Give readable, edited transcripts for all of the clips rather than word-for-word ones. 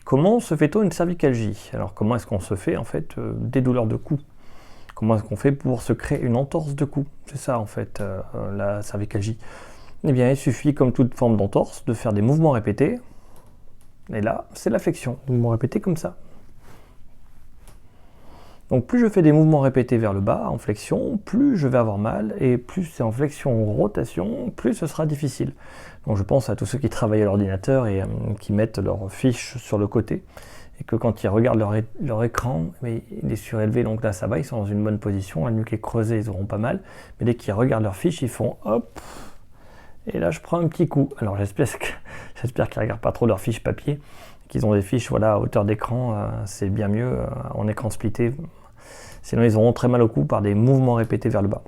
Comment se fait-on une cervicalgie? Alors comment est-ce qu'on se fait en fait des douleurs de cou? Comment est-ce qu'on fait pour se créer une entorse de cou? C'est ça en fait la cervicalgie. Eh bien il suffit comme toute forme d'entorse de faire des mouvements répétés. Et là c'est la flexion, mouvements répétés comme ça. Donc plus je fais des mouvements répétés vers le bas, en flexion, plus je vais avoir mal, et plus c'est en flexion ou rotation, plus ce sera difficile. Donc je pense à tous ceux qui travaillent à l'ordinateur et qui mettent leurs fiches sur le côté, et que quand ils regardent leur écran, mais il est surélevé, donc là ça va, ils sont dans une bonne position, la nuque est creusée, ils auront pas mal, mais dès qu'ils regardent leur fiche, ils font hop, et là je prends un petit coup. Alors j'espère qu'ils ne regardent pas trop leurs fiches papier, qu'ils ont des fiches voilà, à hauteur d'écran, c'est bien mieux en écran splitté. Sinon ils auront très mal au cou par des mouvements répétés vers le bas.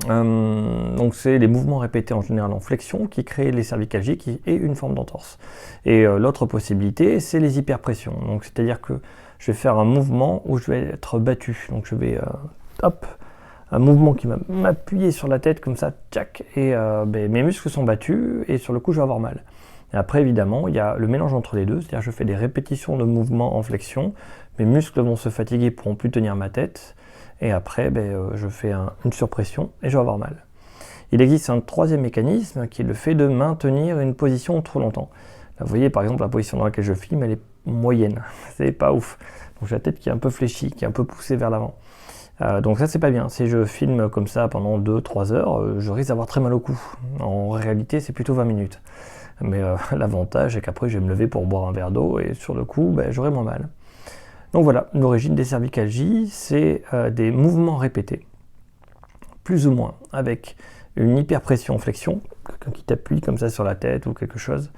Donc c'est les mouvements répétés en général en flexion qui créent les cervicalgies qui est une forme d'entorse. Et l'autre possibilité c'est les hyperpressions. Donc c'est-à-dire que je vais faire un mouvement où je vais être battu. Donc je vais hop, un mouvement qui va m'appuyer sur la tête comme ça, tchac, et mes muscles sont battus et sur le coup je vais avoir mal. Et après évidemment il y a le mélange entre les deux, c'est-à-dire que je fais des répétitions de mouvements en flexion, mes muscles vont se fatiguer, pourront plus tenir ma tête, et après je fais une surpression et je vais avoir mal. Il existe un troisième mécanisme qui est le fait de maintenir une position trop longtemps. Là, vous voyez par exemple la position dans laquelle je filme, elle est moyenne, c'est pas ouf. Donc j'ai la tête qui est un peu fléchie, qui est un peu poussée vers l'avant. Donc ça c'est pas bien, si je filme comme ça pendant 2-3 heures, je risque d'avoir très mal au cou. En réalité c'est plutôt 20 minutes. Mais l'avantage est qu'après je vais me lever pour boire un verre d'eau et sur le coup j'aurai moins mal. Donc voilà, l'origine des cervicalgies, c'est des mouvements répétés, plus ou moins, avec une hyperpression flexion, quelqu'un qui t'appuie comme ça sur la tête ou quelque chose,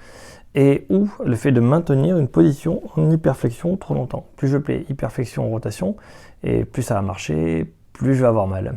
et ou le fait de maintenir une position en hyperflexion trop longtemps. Plus je fais hyperflexion en rotation, et plus ça va marcher, plus je vais avoir mal.